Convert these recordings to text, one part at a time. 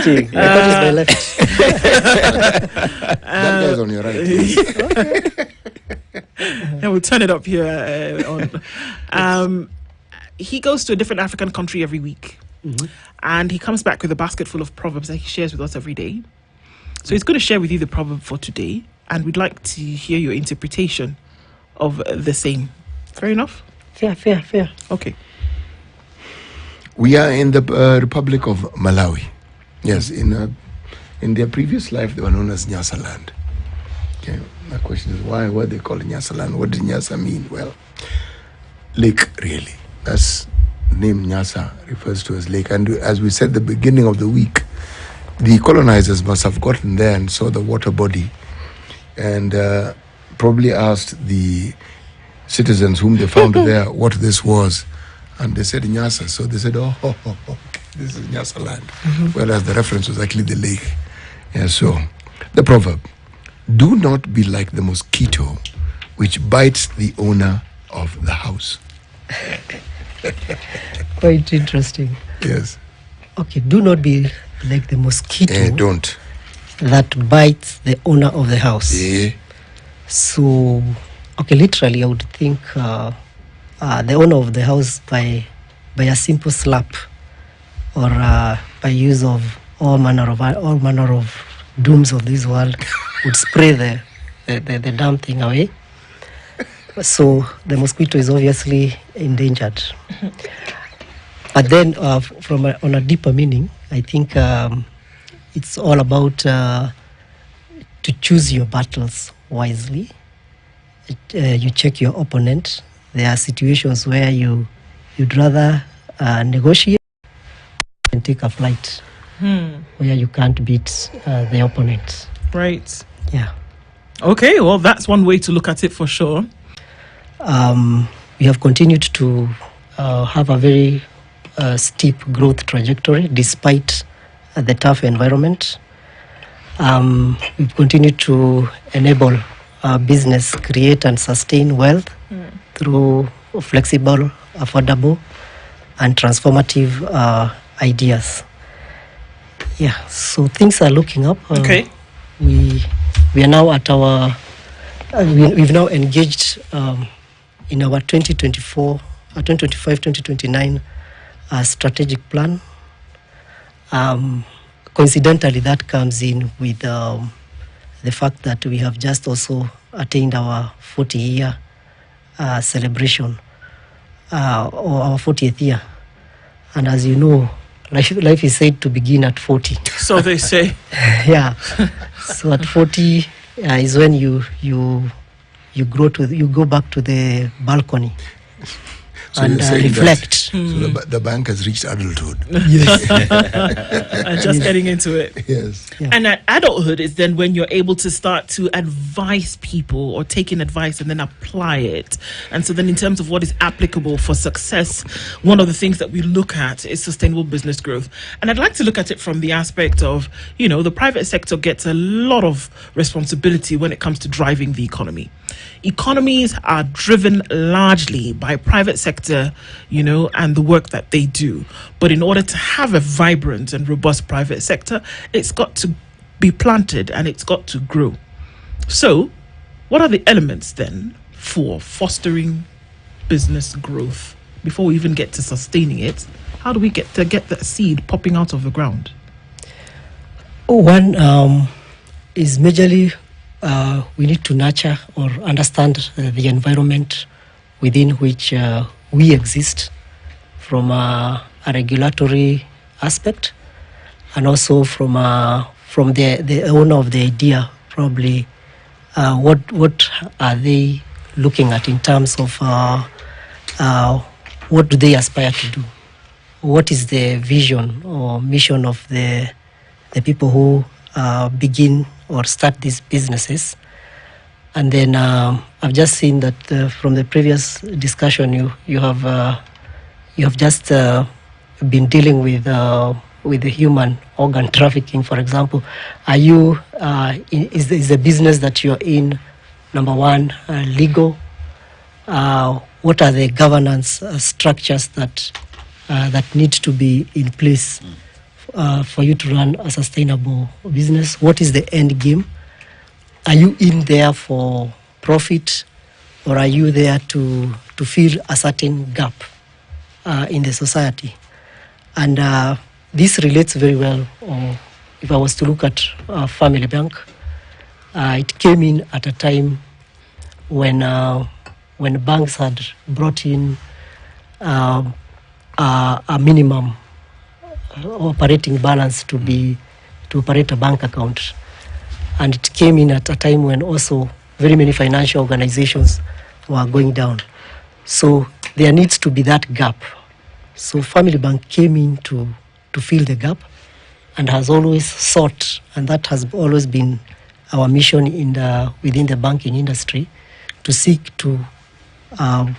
interesting. I thought it's my left. That guy's on your right. Yeah, we'll turn it up here on. He goes to a different African country every week. Mm-hmm. And he comes back with a basket full of proverbs that he shares with us every day. So he's going to share with you the proverb for today. And we'd like to hear your interpretation of the same. Fair enough? Fair. Okay. We are in the Republic of Malawi. Yes, in their previous life, they were known as Nyasa land. Okay, my question is why were they called Nyasa land? What does Nyasa mean? Well, lake, really. That's the name Nyasa refers to as lake. And as we said at the beginning of the week, the colonizers must have gotten there and saw the water body and probably asked the citizens whom they found there what this was. And they said Nyasa. So they said, oh, okay, this is Nyasa land. Mm-hmm. Whereas the reference was actually the lake. Yeah, so the proverb, do not be like the mosquito which bites the owner of the house. Quite interesting. Yes. Okay, do not be like the mosquito Don't. that bites the owner of the house. Yeah. So, okay, literally, I would think the owner of the house by a simple slap or by use of all manner of dooms of this world would spray the damn thing away. So the mosquito is obviously endangered. But then, on a deeper meaning, I think it's all about to choose your battles wisely. You check your opponent. There are situations where you'd rather negotiate and take a flight where you can't beat the opponent. Right. Yeah. Okay, well, that's one way to look at it for sure. We have continued to have a very steep growth trajectory despite the tough environment. We've continued to enable business create and sustain wealth through flexible, affordable, and transformative ideas. Yeah, so things are looking up. Okay. We are now at our. We've now engaged in our 2025-2029 strategic plan. Coincidentally, that comes in with the fact that we have just also attained our 40-year celebration, or our 40th year. And as you know, life is said to begin at 40. So they say. Yeah. So at 40 is when you go back to the balcony So and you're saying reflect. So the bank has reached adulthood. Yes. And just getting into it. Yes. Yeah. And at adulthood is then when you're able to start to advise people or take in advice and then apply it. And so then in terms of what is applicable for success, one of the things that we look at is sustainable business growth. And I'd like to look at it from the aspect of, the private sector gets a lot of responsibility when it comes to driving the economy. Economies are driven largely by private sector, and the work that they do. But in order to have a vibrant and robust private sector, it's got to be planted and it's got to grow. So, what are the elements then for fostering business growth? Before we even get to sustaining it, how do we get that seed popping out of the ground? One is majorly we need to nurture or understand the environment within which we exist from a regulatory aspect, and also from the owner of the idea, probably what are they looking at in terms of what do they aspire to do? What is the vision or mission of the people who begin or start these businesses? And then I've just seen that from the previous discussion, you have just been dealing with the human organ trafficking, for example. Are you is the business that you're in, number one, legal? What are the governance structures that need to be in place for you to run a sustainable business? What is the end game? Are you in there for profit, or are you there to fill a certain gap in the society? And this relates very well, or if I was to look at Family Bank, it came in at a time when banks had brought in a minimum operating balance to operate a bank account. And it came in at a time when also very many financial organizations were going down. So there needs to be that gap. So Family Bank came in to fill the gap, and has always sought, and that has always been our mission within the banking industry, to seek to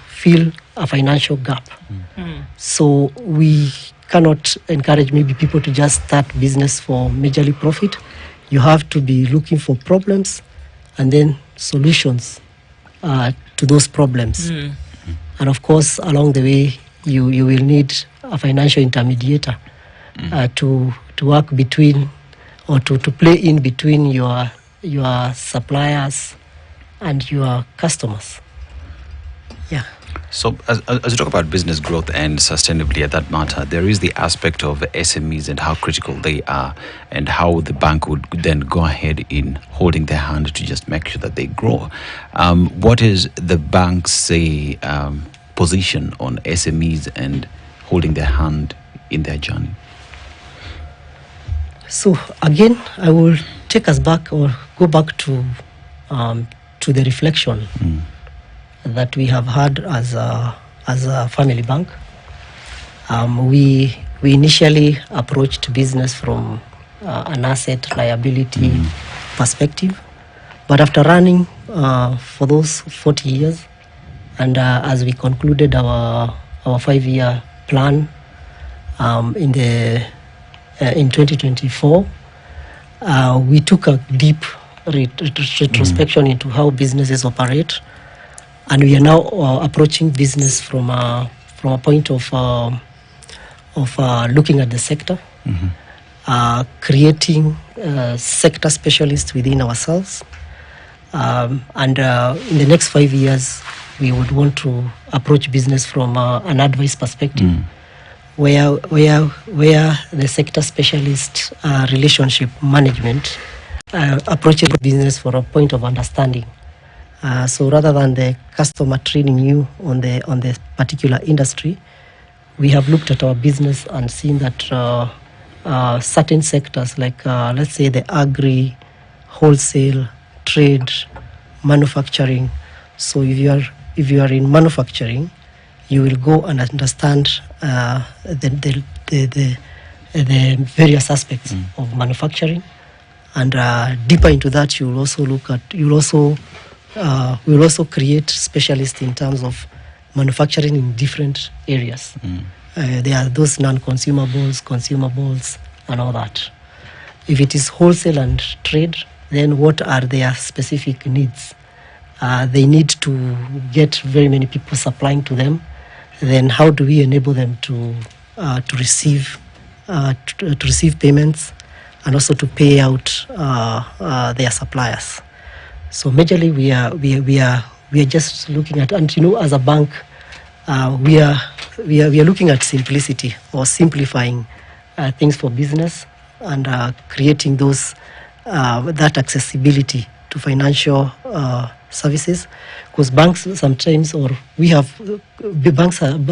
fill a financial gap. So we cannot encourage maybe people to just start business for majorly profit. You have to be looking for problems and then solutions to those problems. And of course, along the way, you will need a financial intermediator to work between, or to play in between your suppliers and your customers. Yeah. So as you talk about business growth and sustainability at that matter, there is the aspect of SMEs and how critical they are, and how the bank would then go ahead in holding their hand to just make sure that they grow. What is the bank's position on SMEs and holding their hand in their journey? So again, I will take us back, or go back to the reflection that we have had as a Family Bank. We initially approached business from an asset liability perspective, but after running for those 40 years, and as we concluded our 5-year plan in 2024, we took a deep retrospection into how businesses operate. And we are now approaching business from a point of looking at the sector, creating sector specialists within ourselves. And in the next 5 years, we would want to approach business from an advice perspective, where the sector specialist relationship management approaches business from a point of understanding. So rather than the customer training you on the particular industry, we have looked at our business and seen that certain sectors, like let's say the agri, wholesale, trade, manufacturing. So if you are in manufacturing, you will go and understand the various aspects of manufacturing, and deeper into that, you will also look at we will also create specialists in terms of manufacturing in different areas. There are those non-consumables, consumables, and all that. If it is wholesale and trade, then what are their specific needs? They need to get very many people supplying to them. Then how do we enable them to receive payments, and also to pay out their suppliers? So majorly we are just looking at, and as a bank, we are looking at simplicity, or simplifying things for business, and creating that accessibility to financial services, because banks sometimes, or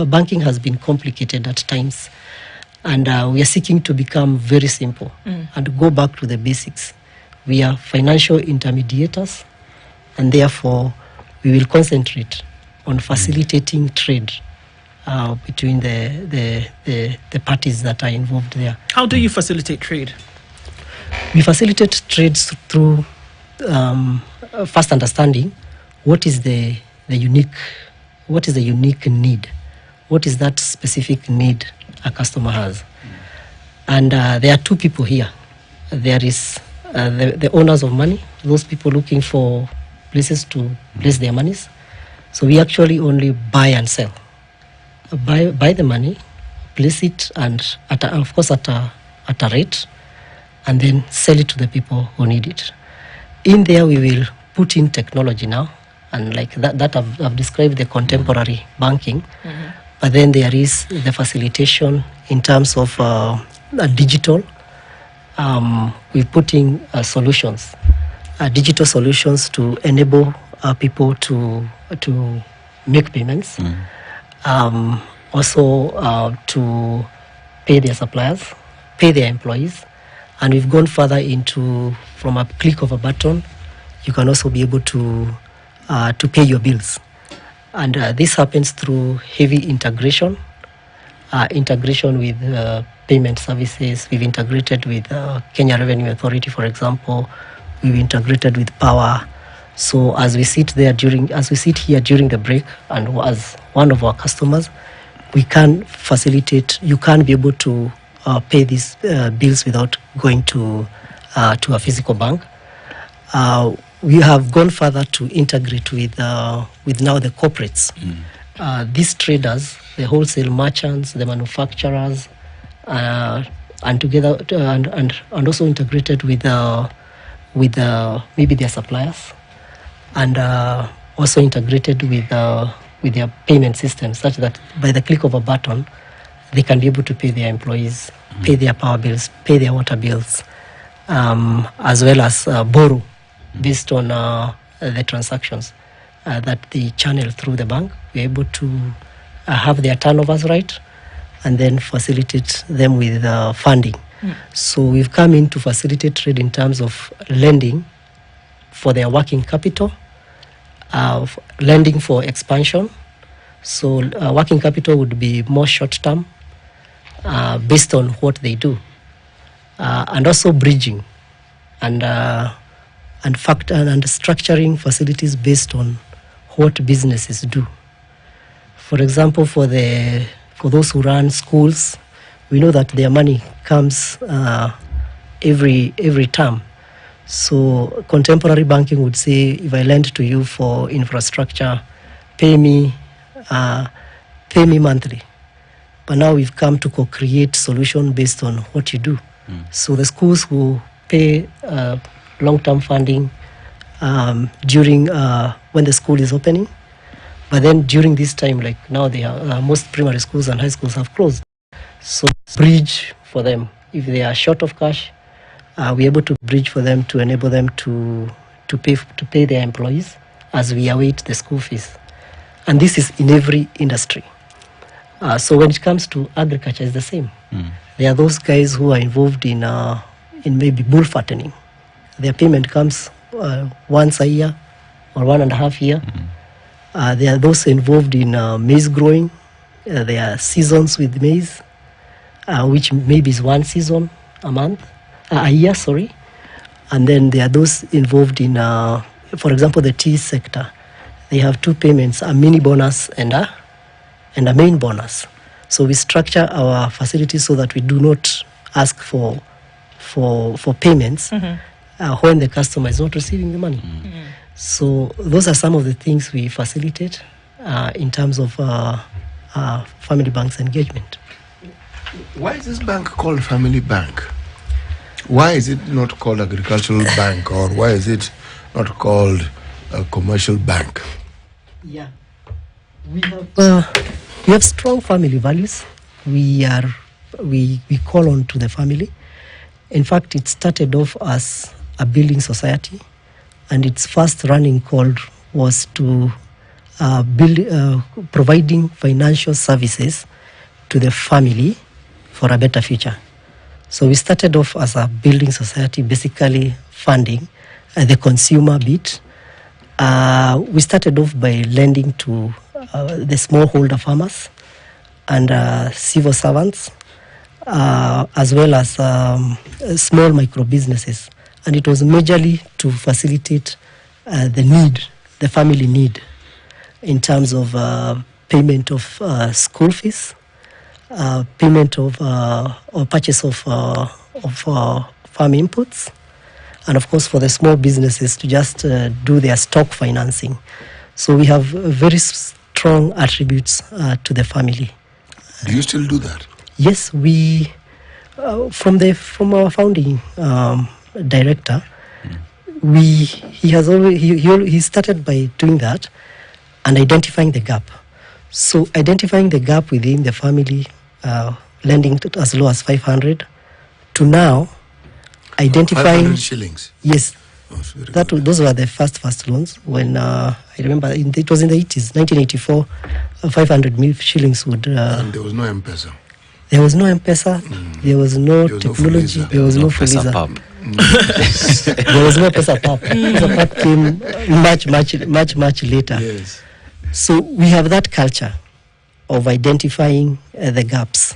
banking has been complicated at times, and we are seeking to become very simple and go back to the basics. We are financial intermediators, and therefore we will concentrate on facilitating trade between the parties that are involved there. How do you facilitate trade? We facilitate trades through first understanding what is the unique need, what is that specific need a customer has. And there are two people here. There is the owners of money, those people looking for places to place their monies. So we actually only buy and sell. Buy the money, place it, and of course at a at a rate and then sell it to the people who need it. In there, we will put in technology now, and like that I've described the contemporary banking, but then there is the facilitation in terms of digital. We're putting solutions, digital solutions to enable people to make payments, also to pay their suppliers, pay their employees, and we've gone further into, from a click of a button, you can also be able to pay your bills. And this happens through heavy integration with payment services. We've integrated with Kenya Revenue Authority, for example. We've integrated with Power. So as we sit here during the break, and as one of our customers, we can facilitate. You can be able to pay these bills without going to a physical bank. We have gone further to integrate with now the corporates, these traders, the wholesale merchants, the manufacturers, and together and also integrated with maybe their suppliers, and also integrated with their payment systems, such that by the click of a button, they can be able to pay their employees, pay their power bills, pay their water bills, as well as borrow based on the transactions that they channel through the bank. We're able to have their turnovers right, and then facilitate them with funding. So we've come in to facilitate trade in terms of lending for their working capital, lending for expansion. So working capital would be more short-term based on what they do, and also bridging and structuring facilities based on what businesses do. For example, for those who run schools, we know that their money comes every term. So contemporary banking would say, if I lend to you for infrastructure, pay me monthly. But now we've come to co-create solution based on what you do. So the schools will pay long-term funding during when the school is opening. But then during this time, like now, most primary schools and high schools have closed. So bridge for them. If they are short of cash, we're able to bridge for them to enable them to pay their employees as we await the school fees. And this is in every industry. So when it comes to agriculture, it's the same. There are those guys who are involved in maybe bull fattening. Their payment comes once a year or 1.5 years. There are those involved in maize growing. There are seasons with maize, which maybe is one season a year, sorry. And then there are those involved in, for example, the tea sector. They have two payments, a mini bonus and a main bonus. So we structure our facilities so that we do not ask for payments when the customer is not receiving the money. So those are some of the things we facilitate in terms of Family Bank's engagement. Why is this bank called Family Bank? Why is it not called Agricultural Bank, or why is it not called a commercial bank? Yeah, we have strong family values. We call on to the family. In fact, it started off as a building society, and its first running call was to providing financial services to the family for a better future. So we started off as a building society, basically funding the consumer bit. We started off by lending to the smallholder farmers and civil servants, as well as small micro businesses. And it was majorly to facilitate the family need, in terms of payment of school fees, payment of or purchase of farm inputs, and of course for the small businesses to just do their stock financing. So we have very strong attributes to the family. Do you still do that? Yes, we From our founding director, he started by doing that and identifying the gap. So identifying the gap within the family, lending to as low as 500, to now identifying 500 shillings. Yes, Oh, it's very good. those were the first loans. When I remember, it was in the 80s, 1984, 500 shillings would. And there was no M-Pesa. There was no M-Pesa, there was no There was no technology, Fuliza. there was no Pesa Fuliza. pub. There was no Pesa Pap. Pesa Pap came much later. Yes. So we have that culture of identifying the gaps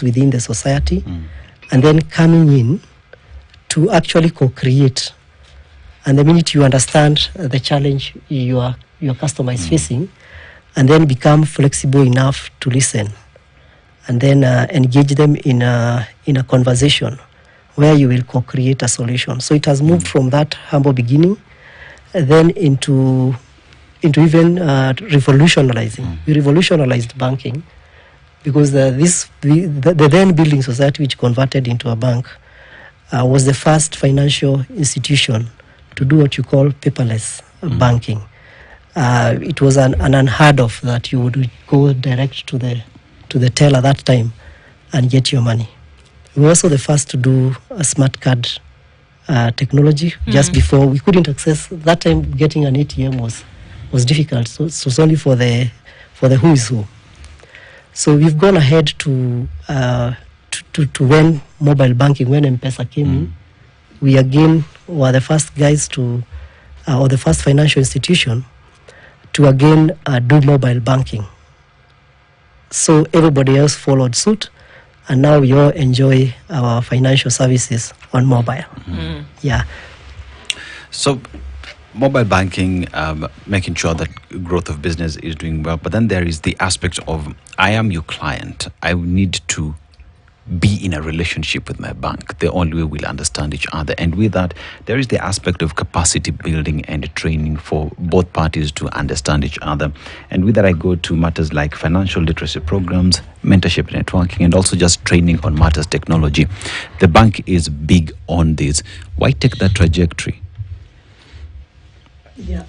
within the society, and then coming in to actually co-create. And the minute you understand the challenge your customer is facing, and then become flexible enough to listen, and then engage them in a conversation where you will co-create a solution. So it has moved from that humble beginning, then into even revolutionizing. We revolutionized banking because the then building society, which converted into a bank, was the first financial institution to do what you call paperless banking. It was an unheard of that you would go direct to the teller that time and get your money. We were also the first to do a smart card technology. Just before, we couldn't access that time. Getting an ATM was difficult, so it was only for the who is who. So we've gone ahead to when mobile banking, when M-Pesa came in, we again were the first guys to, or the first financial institution to again do mobile banking. So everybody else followed suit, and now we all enjoy our financial services on mobile. Yeah. So, mobile banking, making sure that growth of business is doing well, but then there is the aspect of, I am your client. I need to be in a relationship with my bank. The only way we'll understand each other. And with that, there is the aspect of capacity building and training for both parties to understand each other. And with that, I go to matters like financial literacy programs, mentorship, networking, and also just training on matters technology. The bank is big on this. Why take that trajectory? Yeah,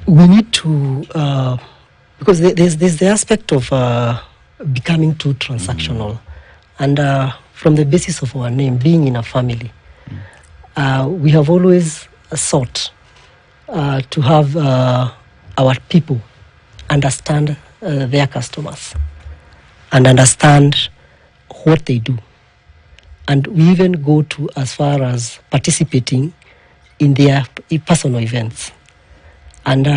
we need to because there's the aspect of becoming too transactional, and from the basis of our name being in a family, we have always sought to have our people understand their customers and understand what they do, and we even go to as far as participating in their personal events and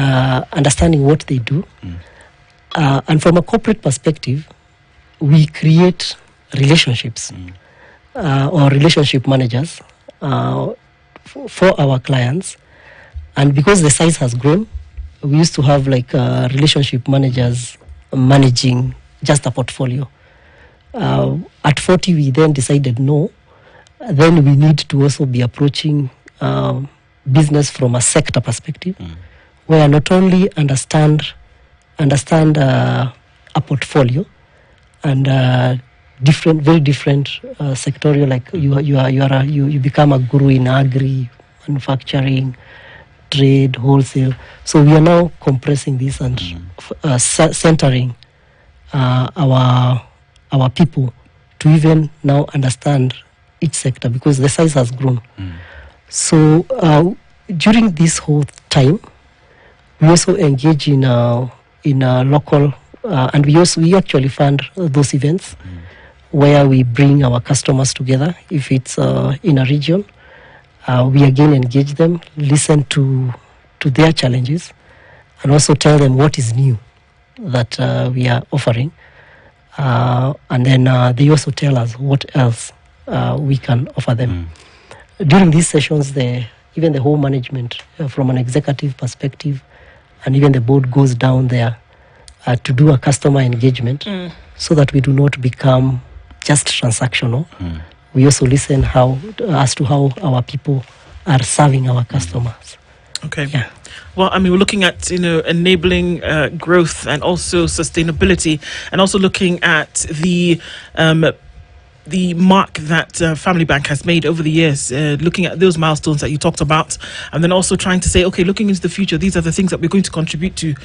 understanding what they do. And from a corporate perspective, we create relationships or relationship managers for our clients. And because the size has grown, we used to have like relationship managers managing just a portfolio. At 40, we then decided no, then we need to also be approaching business from a sector perspective, where not only understand a portfolio and very different sectorial, like you become a guru in agri, manufacturing, trade, wholesale. So we are now compressing this and centering our people to even now understand each sector because the size has grown. So during this whole time, we also engage in local, and we actually fund those events where we bring our customers together. If it's in a region, we again engage them, listen to their challenges, and also tell them what is new that we are offering. And then they also tell us what else we can offer them. During these sessions, even the whole management, from an executive perspective, and even the board goes down there to do a customer engagement so that we do not become just transactional. We also listen as to how our people are serving our customers. Okay. Yeah. Well, I mean, we're looking at, enabling growth and also sustainability, and also looking at the mark that Family Bank has made over the years, looking at those milestones that you talked about, and then also trying to say, okay, looking into the future, these are the things that we're going to contribute to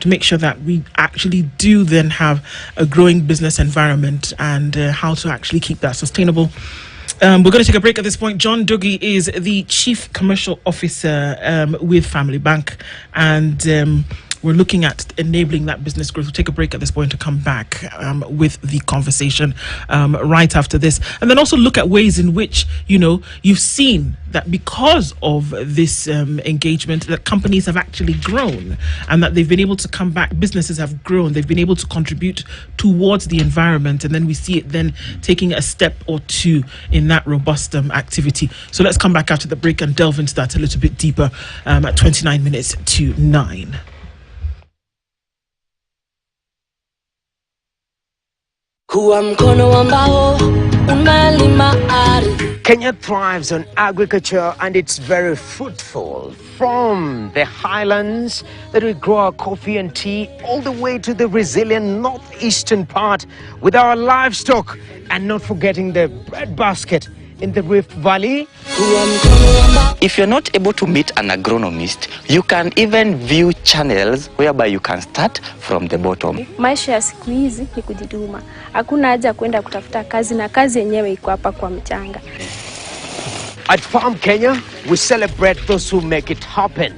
make sure that we actually do then have a growing business environment, and how to actually keep that sustainable. We're going to take a break at this point. John Dougie is the Chief Commercial Officer with Family Bank, and we're looking at enabling that business growth. We'll take a break at this point to come back with the conversation right after this. And then also look at ways in which, you've seen that because of this engagement, that companies have actually grown, and that they've been able to come back. Businesses have grown. They've been able to contribute towards the environment. And then we see it then taking a step or two in that robust activity. So let's come back after the break and delve into that a little bit deeper at 29 minutes to 9. Kenya thrives on agriculture, and it's very fruitful. From the highlands that we grow our coffee and tea, all the way to the resilient northeastern part with our livestock, and not forgetting the breadbasket in the Rift Valley. If you're not able to meet an agronomist, you can even view channels whereby you can start from the bottom. Maisha ya siku hizi ni kujituma. Hakuna haja kwenda kutafuta kazi, na kazi yenyewe iko hapa kwa mchanga. At Farm Kenya, we celebrate those who make it happen.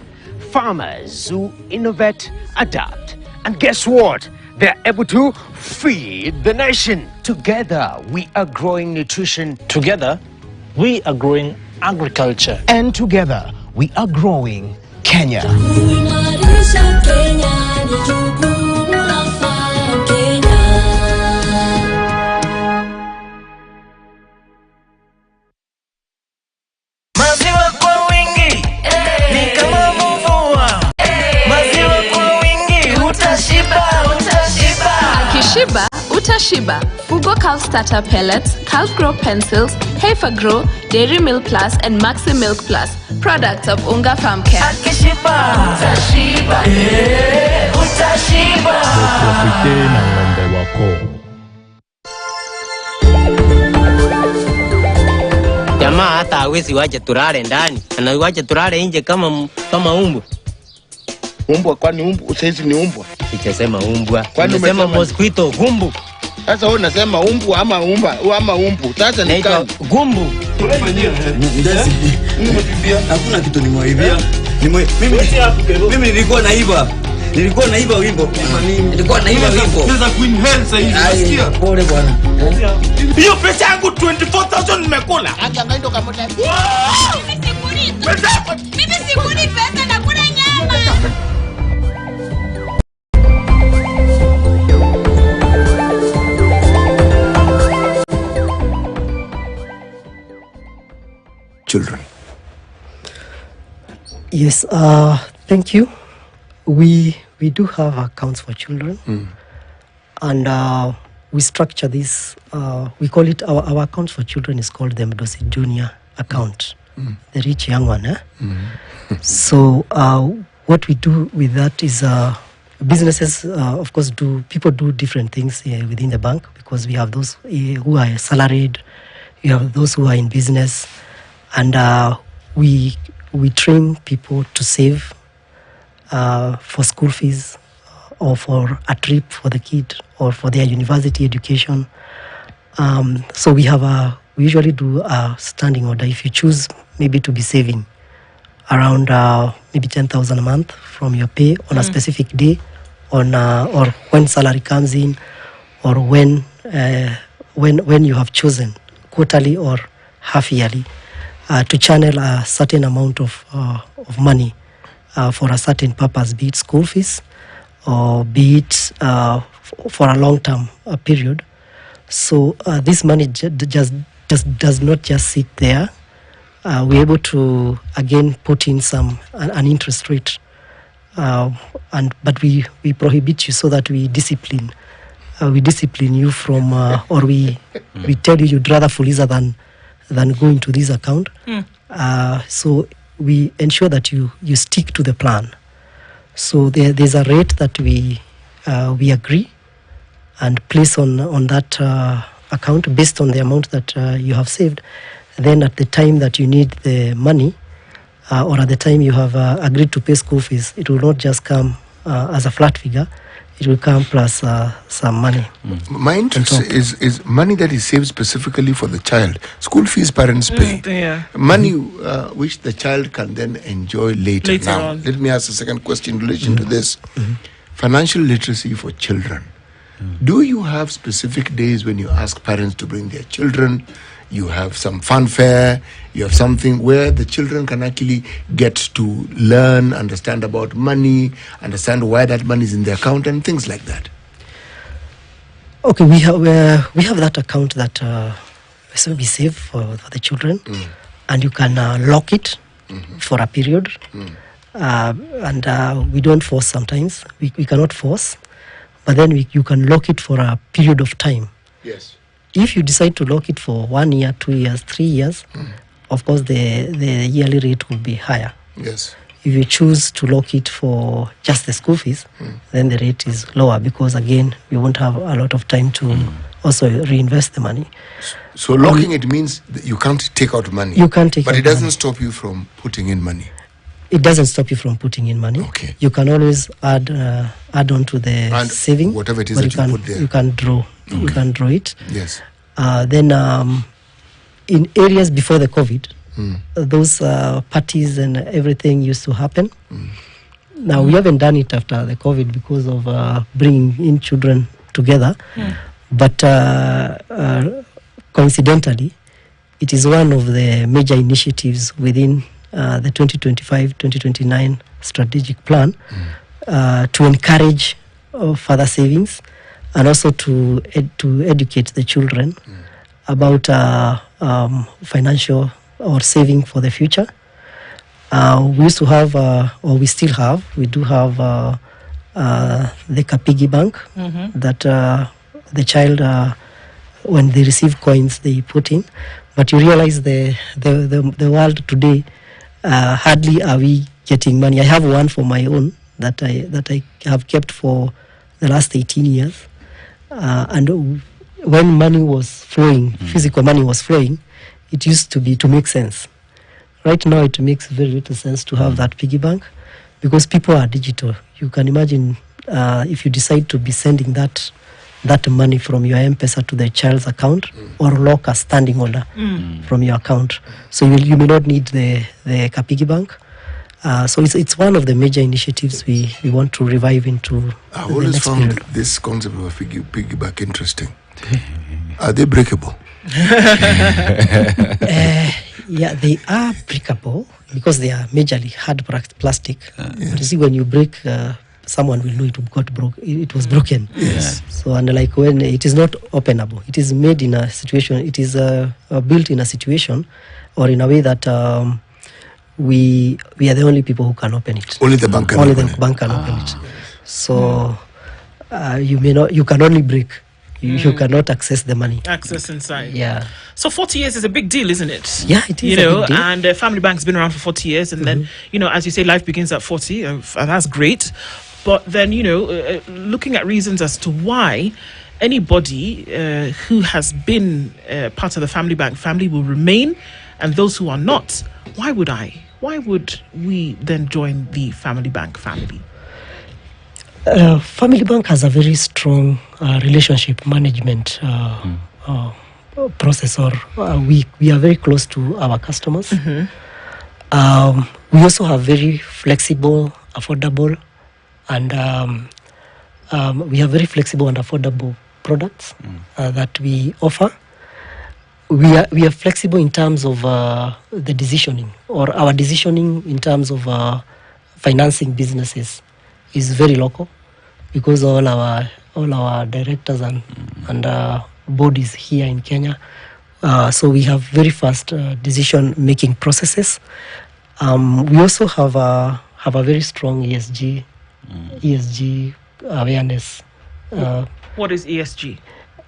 Farmers who innovate, adapt, and guess what? They're able to feed the nation. Together, we are growing nutrition. Together, we are growing agriculture. And together, we are growing Kenya. Shiba, Utashiba, Fugo Calf Starter Pellets, Calf Grow Pencils, Heifer Grow, Dairy Milk Plus, and Maxi Milk Plus, products of Unga Farm Care. Akishiba, Utashiba, Utashiba. Profite na ng'ombe wako. Jamaa hata hawezi wacha tulale ndani, anawacha tulale nje kama umbwa. Umbwa? Kwani umbwa saizi ni umbwa? Sijasema umbwa. Nimesema mosquito, gumbu. Sasa wewe unasema umbwa ama umbu? Sasa ni kama gumbu. Ndasi. Hakuna kitu nimewaibia. Mimi nilikuwa naiba. Wimbo. Sasa Queen Hell sasa hivi unasikia? Pole bwana. Hiyo pesa yangu 24,000 nimekula. Anga ndo kama mimi sikuni pesa na kuna nyama. Children. Yes, thank you. We do have accounts for children, and we structure this. We call it our accounts for children is called the Mdosi Junior account, the rich young one. So what we do with that is businesses, of course, people do different things within the bank, because we have those who are salaried, we have those who are in business, and we train people to save for school fees, or for a trip for the kid, or for their university education. So we usually do a standing order. If you choose maybe to be saving around maybe 10,000 a month from your pay on a specific day, or when salary comes in, or when you have chosen quarterly or half yearly to channel a certain amount of money for a certain purpose, be it school fees or be it for a long-term period. So this money just does not just sit there. We're able to again put in an interest rate, but we prohibit you so that we discipline you from, or we tell you'd rather fuliza than go into this account. So we ensure that you stick to the plan. So there's a rate that we agree and place on that account based on the amount that you have saved. Then at the time that you need the money, or at the time you have agreed to pay school fees, it will not just come as a flat figure. It will come plus some money. My interest is money that is saved specifically for the child. School fees parents pay. Money which the child can then enjoy later. Now, on. Let me ask a second question in relation to this. Financial literacy for children. Do you have specific days when you ask parents to bring their children? You have some fanfare, you have something where the children can actually get to learn, understand about money, understand why that money is in the account and things like that. Okay, we have that account that we save for the children, and you can lock it for a period. And we don't force sometimes. We cannot force, but then you can lock it for a period of time. Yes. If you decide to lock it for 1 year, 2 years, 3 years, of course the yearly rate will be higher. Yes. If you choose to lock it for just the school fees, then the rate is lower because again we won't have a lot of time to also reinvest the money. So locking it means that you can't take out money. You can't take but out it doesn't money. stop you from putting in money. It doesn't stop you from putting in money. Okay. You can always add on to the saving. Whatever it is but that you put there. You can draw. Okay. You can draw it. Yes. Then in areas before the COVID, those parties and everything used to happen. Now we haven't done it after the COVID because of bringing in children together. But coincidentally, it is one of the major initiatives within the 2025-2029 strategic plan to encourage further savings and also to educate the children about financial or saving for the future. We used to have, or we still have, we do have the Kapigi Bank that the child, when they receive coins, they put in. But you realize the world today, hardly are we getting money. I have one for my own that I have kept for the last 18 years. And when money was flowing, physical money was flowing, it used to make sense. Right now, it makes very little sense to have that piggy bank because people are digital. You can imagine if you decide to be sending that money from your M-Pesa to the child's account or lock a standing order from your account. So you may not need the Kapigi Bank. So it's one of the major initiatives we want to revive into I've the always next found period. this concept of a piggy bank interesting. Are they breakable? Yeah, they are breakable because they are majorly hard plastic. But you see, when you break, someone will know it was broken. Yes. So, and like when it is not openable, it is made in a situation, it is built in a situation or in a way that we are the only people who can open it. Only the bank can Only open the it. bank can open it. So you can only break. You cannot access the money. Access inside. Yeah. So 40 years is a big deal, isn't it? Yeah, it is You a know, big deal. and Family Bank's been around for 40 years, and then, you know, as you say, life begins at 40, and that's great. But then, you know, looking at reasons as to why anybody who has been part of the Family Bank family will remain, and those who are not, why would we then join the Family Bank family? Family Bank has a very strong relationship management process, or we are very close to our customers. We also have very flexible, affordable, and we have very flexible and affordable products that we offer. We are flexible in terms of the decisioning, or our decisioning in terms of financing businesses is very local because all our directors and bodies here in Kenya. So we have very fast decision-making processes. We also have a very strong ESG awareness. What is ESG?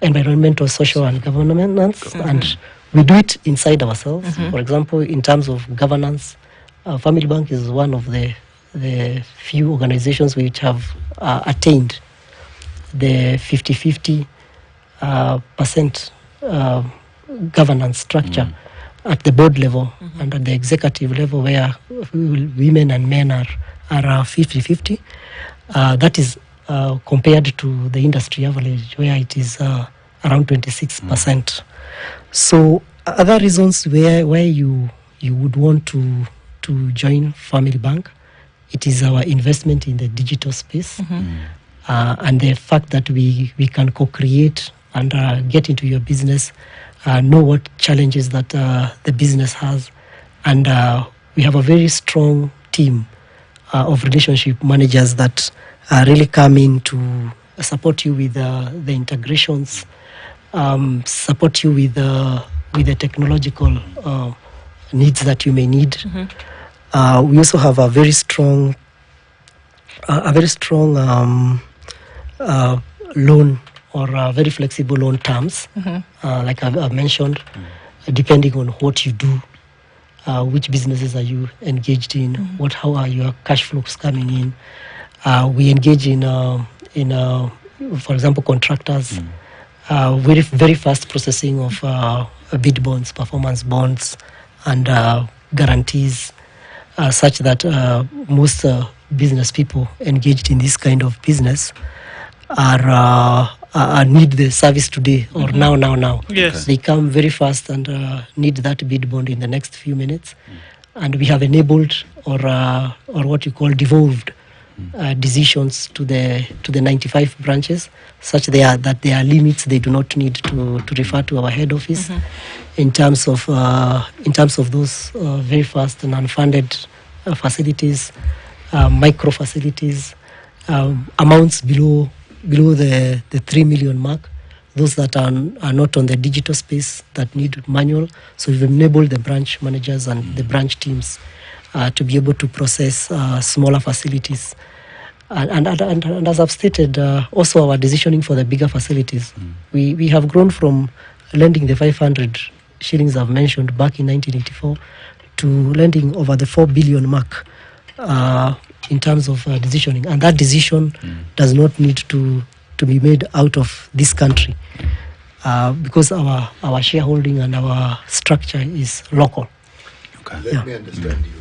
Environmental, social, and governance, and we do it inside ourselves. For example, in terms of governance, Family Bank is one of the few organizations which have attained the 50-50 percent governance structure at the board level and at the executive level, where women and men are 50-50. That is compared to the industry average, where it is around 26%. So other reasons where you would want to join Family Bank, it is our investment in the digital space, and the fact that we can co-create and get into your business, know what challenges that the business has, and we have a very strong team of relationship managers that really come in to support you with the integrations, support you with the technological needs that you may need. We also have a very strong loan or very flexible loan terms, like I've mentioned, depending on what you do, which businesses are you engaged in, how are your cash flows coming in. We engage in for example, contractors, very very fast processing of bid bonds, performance bonds, and guarantees, such that most business people engaged in this kind of business need the service today or now. Yes. They come very fast and need that bid bond in the next few minutes, and we have enabled or what you call devolved decisions to the 95 branches, such that there are limits. They do not need to refer to our head office in terms of those very fast and unfunded facilities, micro facilities, amounts below the 3 million mark, those that are not on the digital space, that need manual. So we've enabled the branch managers and the branch teams to be able to process smaller facilities. And as I've stated, also our decisioning for the bigger facilities. We have grown from lending the 500 shillings I've mentioned back in 1984 to lending over the 4 billion mark in terms of decisioning. And that decision does not need to be made out of this country because our shareholding and our structure is local. Let me understand you.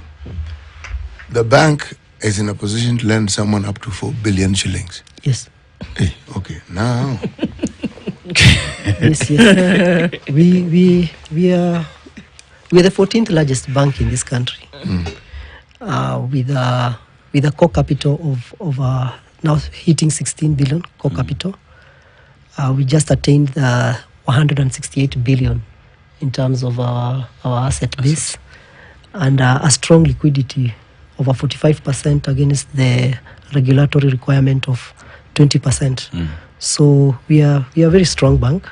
The bank is in a position to lend someone up to 4 billion shillings. Yes. Hey, okay, now. Yes. We're the 14th largest bank in this country, with a core capital of now hitting 16 billion core capital. We just attained 168 billion in terms of our asset base, and a strong liquidity over 45% against the regulatory requirement of 20%. So we are a very strong bank.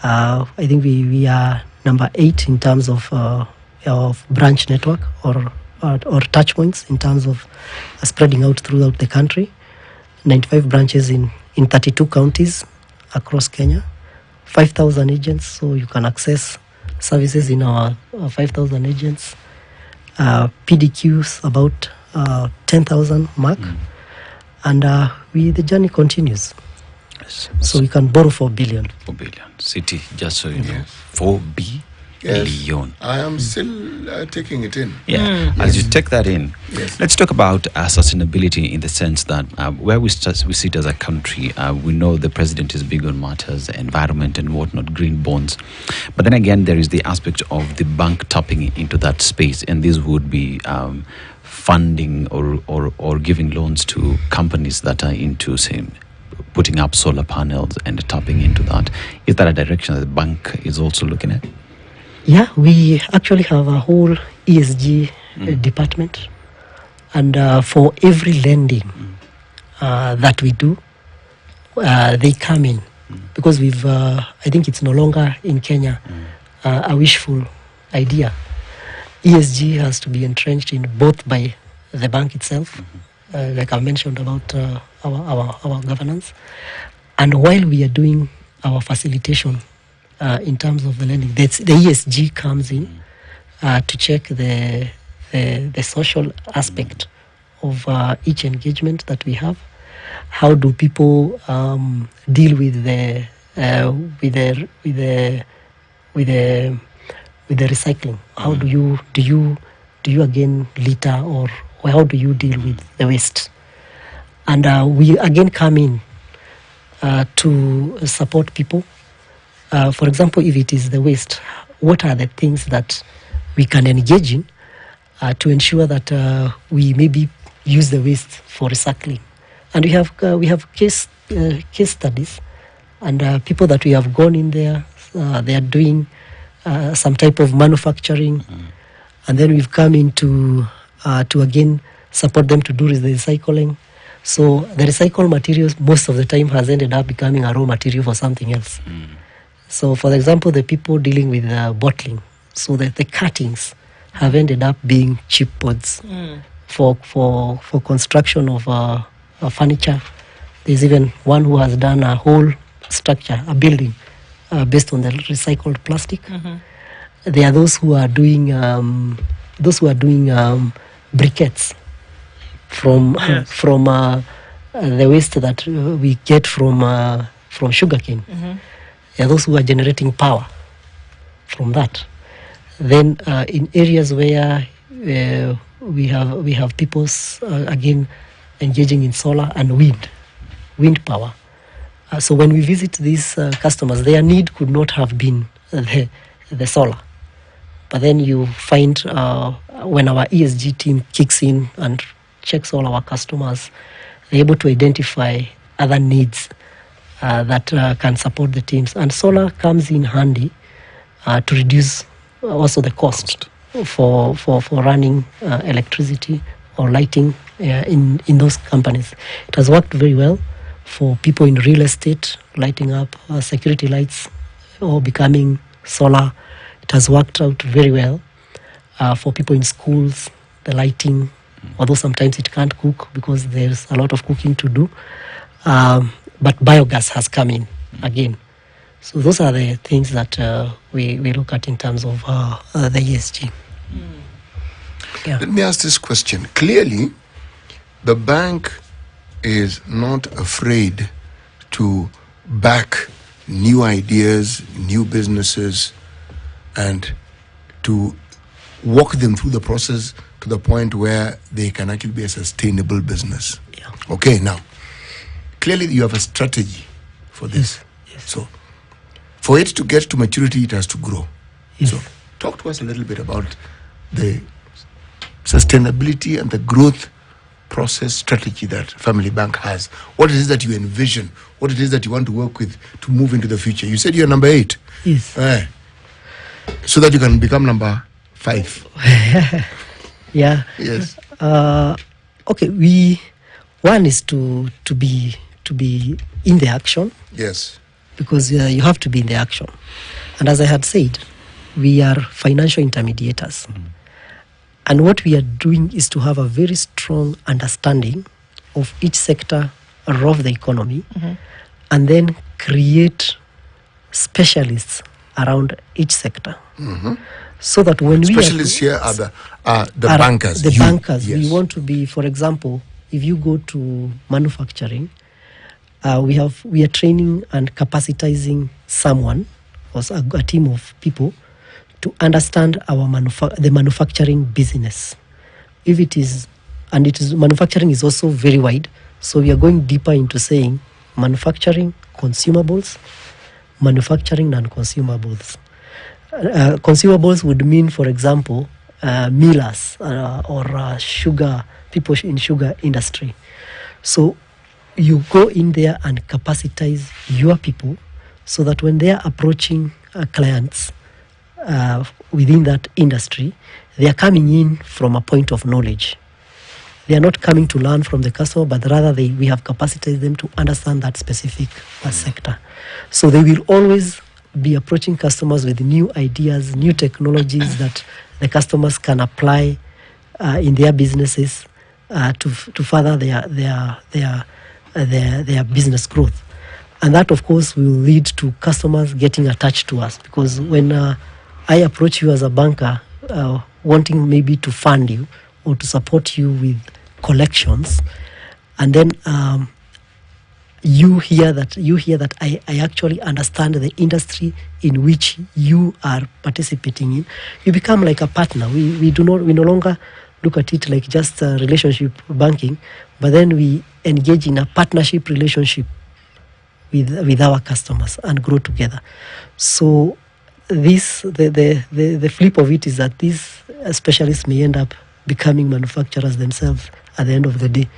I think we are number 8 in terms of branch network or touch points in terms of spreading out throughout the country. 95 branches in 32 counties across Kenya. 5,000 agents, so you can access services in our 5,000 agents. PDQs about 10,000 mark, and the journey continues. Yes. So we can borrow 4 billion. 4 billion. City, just so you know, 4 billion. I am still taking it in. Yeah, as you take that in, let's talk about sustainability in the sense that where we sit as a country, we know the president is big on matters, environment and whatnot, green bonds. But then again, there is the aspect of the bank tapping into that space, and this would be funding or giving loans to companies that are into, say, putting up solar panels and tapping into that. Is that a direction that the bank is also looking at? Yeah, we actually have a whole ESG department, and for every lending that we do, they come in because we've. I think it's no longer in Kenya a wishful idea. ESG has to be entrenched in both by the bank itself, like I mentioned about our governance, and while we are doing our facilitation. In terms of the lending, the ESG comes in to check the the social aspect of each engagement that we have. How do people deal with the recycling? How do you again litter, or how do you deal with the waste? And we again come in to support people. For example, if it is the waste, what are the things that we can engage in to ensure that we maybe use the waste for recycling? And we have case studies, and people that we have gone in there. They are doing some type of manufacturing, and then we've come in to again support them to do the recycling. So the recycled materials most of the time has ended up becoming a raw material for something else. So, for example, the people dealing with bottling, so that the cuttings have ended up being chipboards for construction of furniture. There's even one who has done a whole structure, a building, based on the recycled plastic. There are those who are doing briquettes from the waste that we get from sugarcane. There are those who are generating power from that. Then in areas where we have people again engaging in solar and wind power. So when we visit these customers, their need could not have been the solar. But then you find when our ESG team kicks in and checks all our customers, they're able to identify other needs that can support the teams. And solar comes in handy to reduce also the cost for running electricity or lighting in those companies. It has worked very well for people in real estate, lighting up security lights or becoming solar. It has worked out very well for people in schools, the lighting, although sometimes it can't cook because there's a lot of cooking to do. But biogas has come in again. So those are the things that we look at in terms of the ESG. Yeah. Let me ask this question. Clearly, the bank is not afraid to back new ideas, new businesses, and to walk them through the process to the point where they can actually be a sustainable business. Yeah. Okay, now, clearly you have a strategy for this. Yes. So, for it to get to maturity, it has to grow. Yes. So, talk to us a little bit about the sustainability and the growth process strategy that Family Bank has. What it is that you envision, what it is that you want to work with to move into the future. You said you're number 8. Yes. So that you can become number 5. Yeah. Yes. Okay. One is to be in the action. Yes. Because you have to be in the action. And as I had said, we are financial intermediators. And what we are doing is to have a very strong understanding of each sector of the economy, and then create specialists around each sector. So that when specialists here are the bankers. The bankers. Yes. We want to be, for example, if you go to manufacturing, we are training and capacitizing someone or a team of people to understand the manufacturing business. If it is, and manufacturing is also very wide, so we are going deeper into saying manufacturing, consumables, manufacturing non-consumables. Consumables would mean, for example, millers or sugar, people in sugar industry. So you go in there and capacitize your people so that when they are approaching clients within that industry, they are coming in from a point of knowledge. They are not coming to learn from the customer, but rather we have capacitated them to understand that specific sector. So they will always be approaching customers with new ideas, new technologies that the customers can apply in their businesses to further their business growth. And that, of course, will lead to customers getting attached to us, because when I approach you as a banker, wanting maybe to fund you or to support you with collections, and then you hear that I actually understand the industry in which you are participating in, you become like a partner. We no longer look at it like just a relationship banking, but then we engage in a partnership relationship with our customers and grow together. So this the flip of it is that these specialists may end up becoming manufacturers themselves at the end of the day,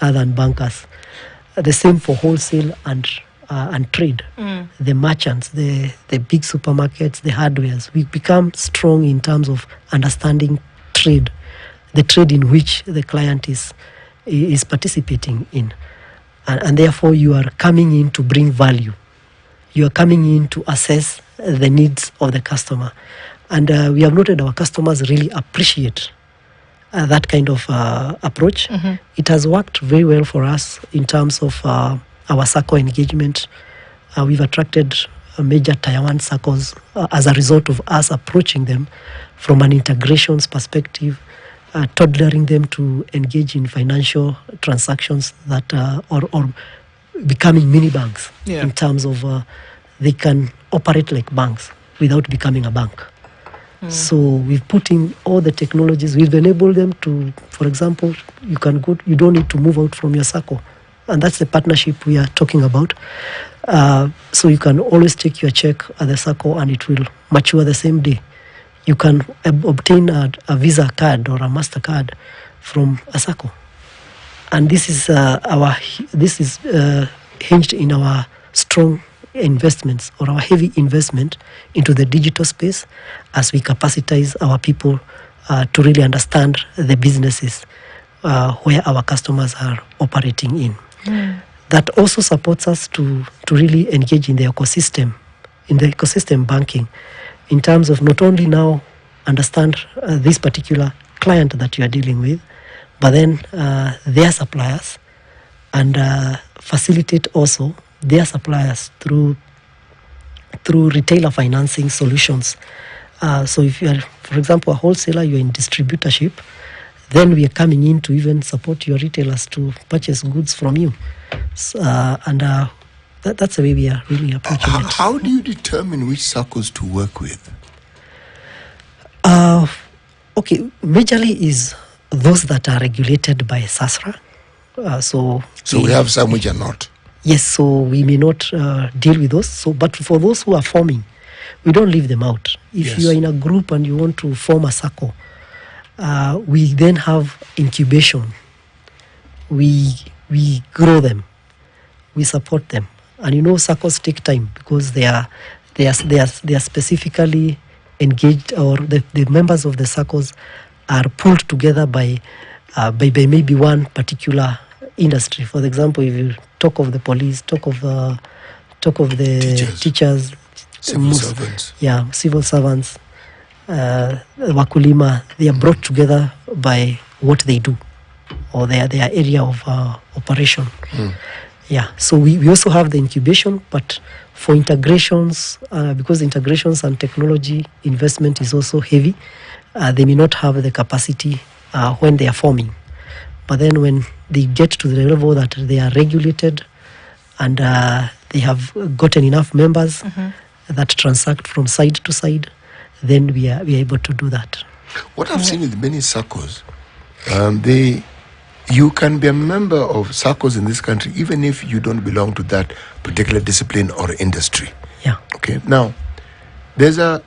other than bankers. The same for wholesale and trade. The merchants, the big supermarkets, the hardwares. We become strong in terms of understanding trade, the trade in which the client is participating in, and therefore you are coming in to bring value. You are coming in to assess the needs of the customer, and we have noted our customers really appreciate that kind of approach. It has worked very well for us in terms of our SACCO engagement. We've attracted major Tier 1 SACCOs as a result of us approaching them from an integrations perspective, toddling them to engage in financial transactions that or becoming mini banks in terms of they can operate like banks without becoming a bank. So we've put in all the technologies. We've enabled them to, for example, you don't need to move out from your SACCO. And that's the partnership we are talking about. So you can always take your check at the SACCO and it will mature the same day. You can obtain a Visa card or a MasterCard from a SACCO. And this is hinged in our strong investments or our heavy investment into the digital space as we capacitize our people to really understand the businesses where our customers are operating in. That also supports us to really engage in the ecosystem banking, in terms of not only now understand this particular client that you are dealing with, but then their suppliers, and facilitate also their suppliers through retailer financing solutions. So if you are, for example, a wholesaler, you're in distributorship, then we are coming in to even support your retailers to purchase goods from you. That's the way we are really approaching it. How do you determine which SACCOs to work with? Okay, majorly is those that are regulated by SASRA. So we have some which are not. Yes, so we may not deal with those. So, but for those who are forming, we don't leave them out. If you are in a group and you want to form a SACCO, we then have incubation. We grow them, we support them, and SACCOs take time because they are specifically engaged, or the members of the SACCOs are pulled together by maybe one particular industry. For example, if you talk of the police, talk of the teachers, civil servants. Yeah, civil servants, wakulima, they are brought together by what they do or their area of operation. Yeah, so we also have the incubation, but for integrations, because integrations and technology investment is also heavy, they may not have the capacity when they are forming. But then when they get to the level that they are regulated and they have gotten enough members that transact from side to side, then we are able to do that. What I've seen with many SACCOs, you can be a member of SACCOs in this country even if you don't belong to that particular discipline or industry. Yeah. Okay. Now, there's a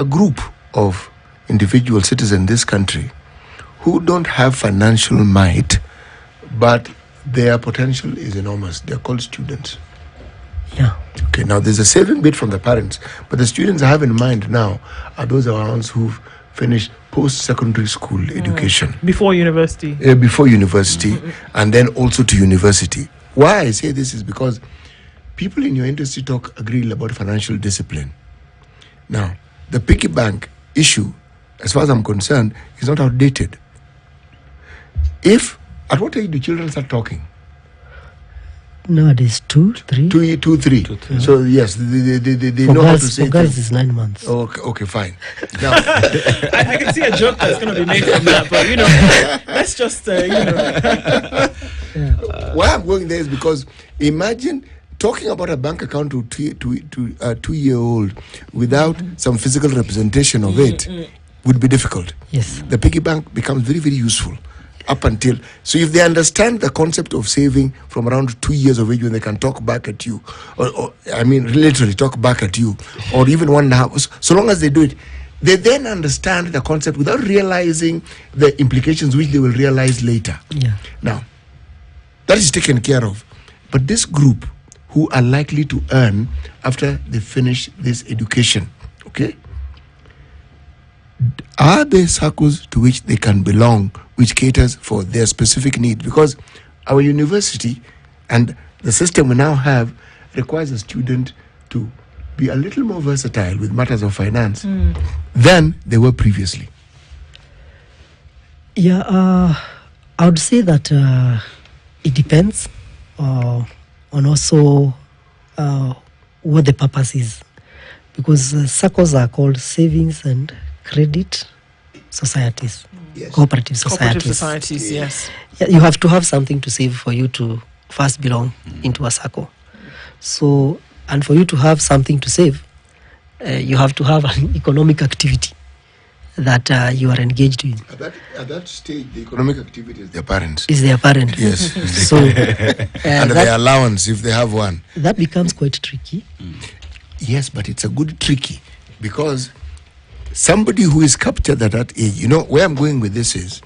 group of individual citizens in this country who don't have financial might, but their potential is enormous. They're called students. Yeah. Okay, now there's a saving bit from the parents, but the students I have in mind now are those ones who've finished post-secondary school education. Before university. Before university, and then also to university. Why I say this is because people in your industry talk a great about financial discipline. Now, the piggy bank issue, as far as I'm concerned, is not outdated. At what age do children start talking? Nowadays, 2, 3. 2, 3. So yes, they For know how to girls, say for girls things. is 9 months. Okay, fine. Now, I can see a joke that's going to be made from that, but let's just why I'm going there is because imagine talking about a bank account to a 2-year-old without some physical representation of it would be difficult. Yes. The piggy bank becomes very, very useful up until. So if they understand the concept of saving from around 2 years of age when they can talk back at you, or I mean literally talk back at you, or even 1.5, so long as they do it, they then understand the concept without realizing the implications which they will realize later. Yeah. Now, that is taken care of. But this group who are likely to earn after they finish this education, okay, are there circles to which they can belong, which caters for their specific need? Because our university and the system we now have requires a student to be a little more versatile with matters of finance than they were previously. Yeah, I would say that it depends on also what the purpose is. Because circles are called savings and credit societies, cooperative societies. Cooperative societies, yes. Yeah, you have to have something to save for you to first belong into a circle. So, and for you to have something to save, you have to have an economic activity that you are engaged in. At that stage, the economic activity is their parents. Is their parent. Yes. So, and their allowance, if they have one. That becomes quite tricky. Yes, but it's a good tricky because somebody who is captured at that age, where I'm going with this is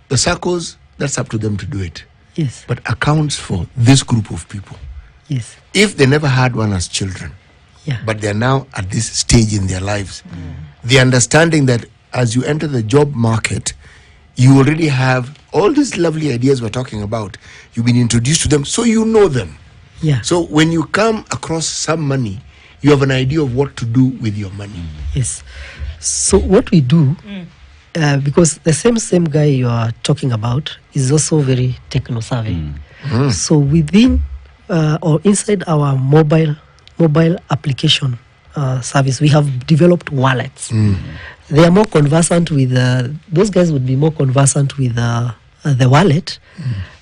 the circles, that's up to them to do it. Yes. But accounts for this group of people. Yes. If they never had one as children, but they're now at this stage in their lives, the understanding that as you enter the job market, you already have all these lovely ideas we're talking about. You've been introduced to them, so you know them. Yeah. So when you come across some money, you have an idea of what to do with your money. Yes. So what we do, because the same guy you are talking about is also very techno-savvy. So within or inside our mobile application service, we have developed wallets. They are more conversant with, those guys would be more conversant with the wallet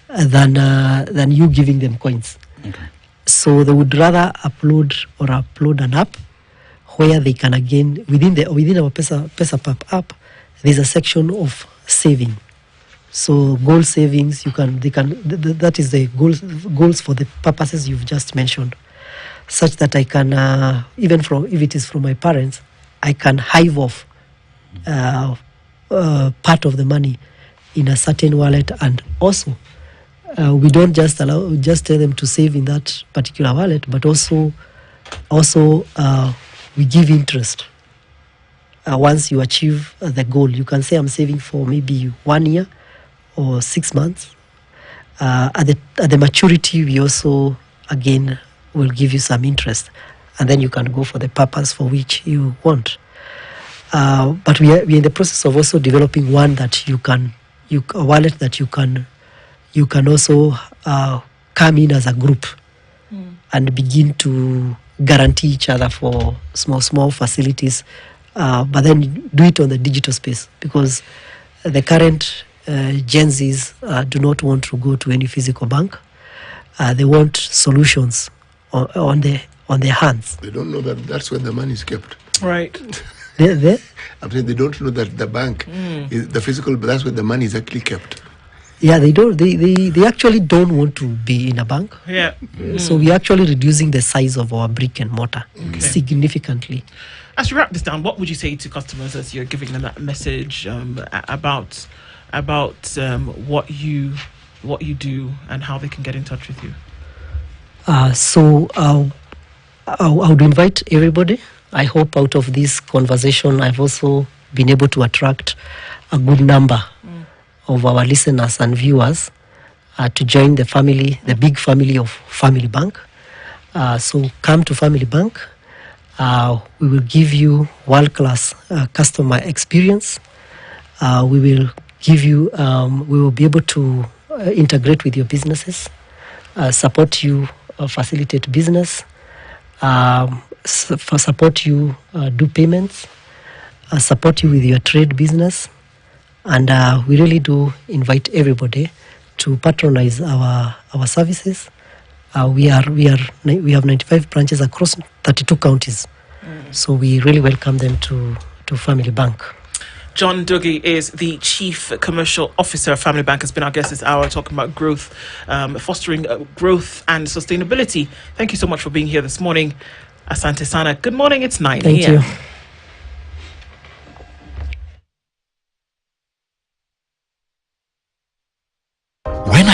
than you giving them coins. Okay. So they would rather upload an app where they can again within our PesaPap app, there's a section of saving. So goal savings, that is the goals for the purposes you've just mentioned, such that I can even if it is from my parents, I can hive off part of the money in a certain wallet, and also we don't just tell them to save in that particular wallet, but also we give interest. Once you achieve the goal, you can say I'm saving for maybe 1 year or 6 months. At the maturity, we also again will give you some interest, and then you can go for the purpose for which you want. But we are in the process of also developing one that a wallet that you can also come in as a group and begin to guarantee each other for small facilities, but then do it on the digital space, because the current Gen Zs do not want to go to any physical bank. They want solutions on their hands. They don't know that that's where the money is kept. Right. I'm saying they don't know that the bank, is the physical, that's where the money is actually kept. Yeah, they don't. They actually don't want to be in a bank. Yeah. So we're actually reducing the size of our brick and mortar significantly. As you wrap this down, what would you say to customers as you're giving them that message about what you do and how they can get in touch with you? So I would invite everybody. I hope out of this conversation, I've also been able to attract a good number of our listeners and viewers to join the big family of Family Bank. So come to Family Bank. We will give you world-class customer experience. We will give you, we will be able to integrate with your businesses. support you, facilitate business, support you, do payments, support you with your trade business. And we really do invite everybody to patronize our services. We have 95 branches across 32 counties. So we really welcome them to Family Bank. John Dougie is the Chief Commercial Officer of Family Bank, has been our guest this hour talking about growth, fostering growth and sustainability. Thank you so much for being here this morning. Asante Sana. Good morning, it's 9 Thank a.m. you.